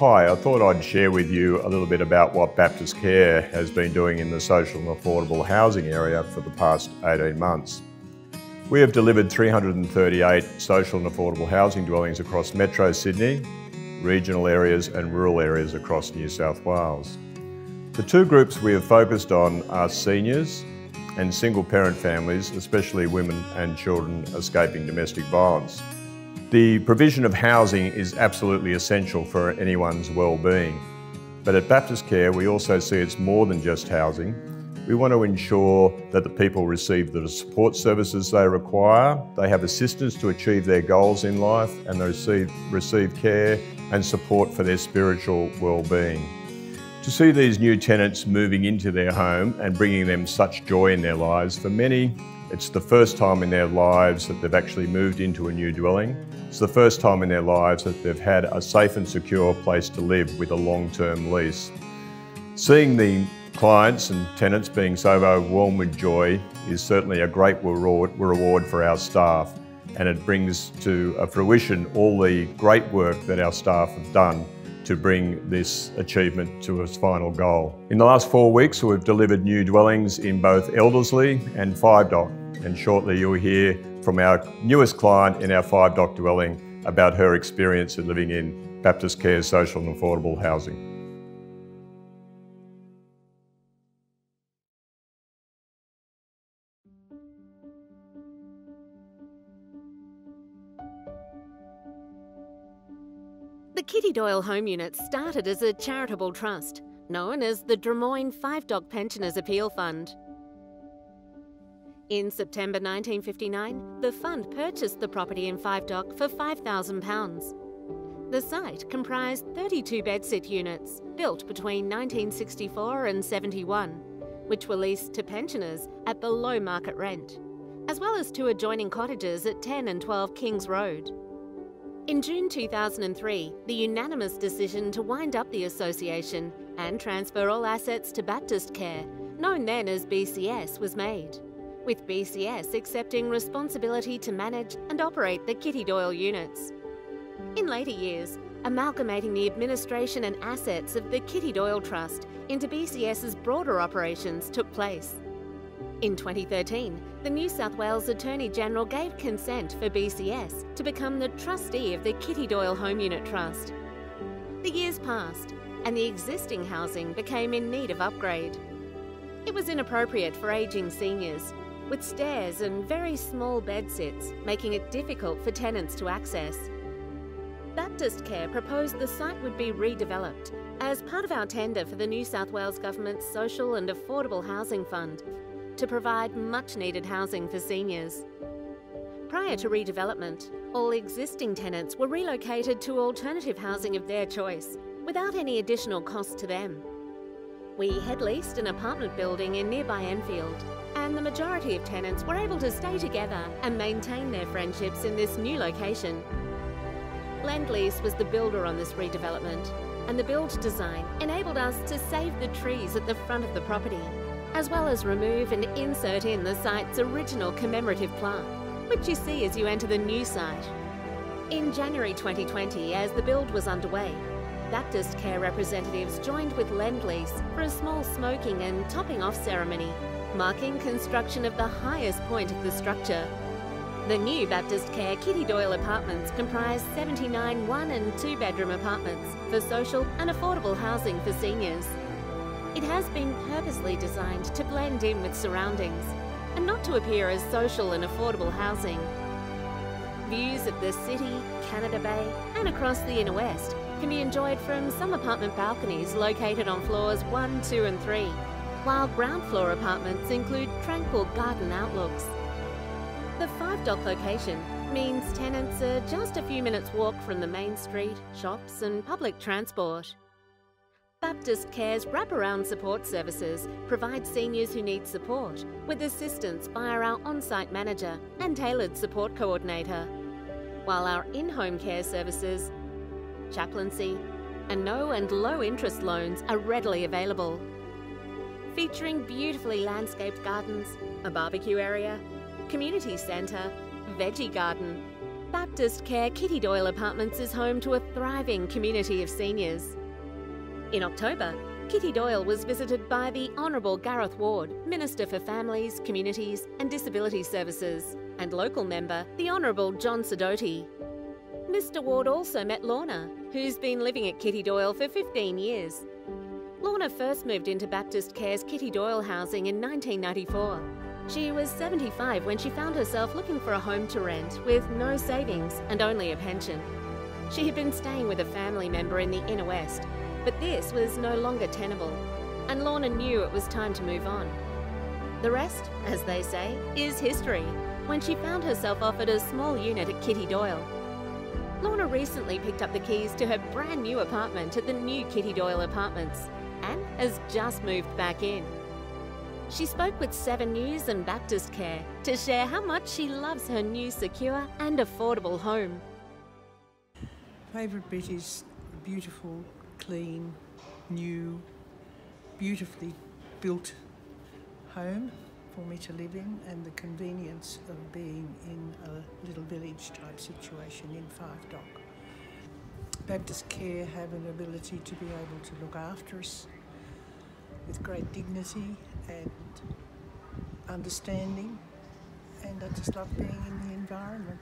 Hi, I thought I'd share with you a little bit about what BaptistCare has been doing in the social and affordable housing area for the past 18 months. We have delivered 338 social and affordable housing dwellings across Metro Sydney, regional areas and rural areas across New South Wales. The two groups we have focused on are seniors and single-parent families, especially women and children escaping domestic violence. The provision of housing is absolutely essential for anyone's well-being. But at BaptistCare, we also see it's more than just housing. We want to ensure that the people receive the support services they require, they have assistance to achieve their goals in life, and they receive care and support for their spiritual well-being. To see these new tenants moving into their home and bringing them such joy in their lives, for many, it's the first time in their lives that they've actually moved into a new dwelling. It's the first time in their lives that they've had a safe and secure place to live with a long-term lease. Seeing the clients and tenants being so overwhelmed with joy is certainly a great reward for our staff, and it brings to fruition all the great work that our staff have done to bring this achievement to its final goal. In the last 4 weeks, we've delivered new dwellings in both Elderslie and 5 Dock, and shortly you'll hear from our newest client in our 5 Dock dwelling about her experience of living in BaptistCare social and affordable housing. The Kitty Doyle Home Unit started as a charitable trust, known as the Drummoyne 5 Dock Pensioners Appeal Fund. In September 1959, the fund purchased the property in 5 Dock for £5,000. The site comprised 32 bedsit units, built between 1964 and 71, which were leased to pensioners at below market rent, as well as 2 adjoining cottages at 10 and 12 Kings Road. In June 2003, the unanimous decision to wind up the association and transfer all assets to BaptistCare, known then as BCS, was made, with BCS accepting responsibility to manage and operate the Kitty Doyle units. In later years, amalgamating the administration and assets of the Kitty Doyle Trust into BCS's broader operations took place. In 2013, the New South Wales Attorney-General gave consent for BCS to become the trustee of the Kitty Doyle Home Unit Trust. The years passed, and the existing housing became in need of upgrade. It was inappropriate for ageing seniors, with stairs and very small bedsits, making it difficult for tenants to access. BaptistCare proposed the site would be redeveloped as part of our tender for the New South Wales Government's Social and Affordable Housing Fund, to provide much-needed housing for seniors. Prior to redevelopment, all existing tenants were relocated to alternative housing of their choice, without any additional cost to them. We had leased an apartment building in nearby Enfield, and the majority of tenants were able to stay together and maintain their friendships in this new location. Lend-Lease was the builder on this redevelopment, and the build design enabled us to save the trees at the front of the property, as well as remove and insert in the site's original commemorative plaque, which you see as you enter the new site. In January 2020, as the build was underway, BaptistCare representatives joined with Lend-Lease for a small smoking and topping off ceremony, marking construction of the highest point of the structure. The new BaptistCare Kitty Doyle apartments comprise 79 1- and 2-bedroom apartments for social and affordable housing for seniors. It has been purposely designed to blend in with surroundings and not to appear as social and affordable housing. Views of the city, Canada Bay and across the inner west can be enjoyed from some apartment balconies located on floors 1, 2 and 3, while ground floor apartments include tranquil garden outlooks. The 5 Dock location means tenants are just a few minutes walk from the main street, shops and public transport. BaptistCare's wraparound support services provide seniors who need support with assistance via our on-site manager and tailored support coordinator, while our in-home care services, chaplaincy, and no and low interest loans are readily available. Featuring beautifully landscaped gardens, a barbecue area, community centre, veggie garden, BaptistCare Kitty Doyle Apartments is home to a thriving community of seniors. In October, Kitty Doyle was visited by the Honourable Gareth Ward, Minister for Families, Communities and Disability Services, and local member, the Honourable John Sidoti. Mr Ward also met Lorna, who's been living at Kitty Doyle for 15 years. Lorna first moved into BaptistCare's Kitty Doyle housing in 1994. She was 75 when she found herself looking for a home to rent with no savings and only a pension. She had been staying with a family member in the inner west, but this was no longer tenable, and Lorna knew it was time to move on. The rest, as they say, is history, when she found herself offered a small unit at Kitty Doyle. Lorna recently picked up the keys to her brand new apartment at the new Kitty Doyle Apartments and has just moved back in. She spoke with 7 News and BaptistCare to share how much she loves her new secure and affordable home. Favourite bit is beautiful, clean, new, beautifully built home for me to live in, and the convenience of being in a little village type situation in 5 Dock. BaptistCare have an ability to be able to look after us with great dignity and understanding, and I just love being in the environment.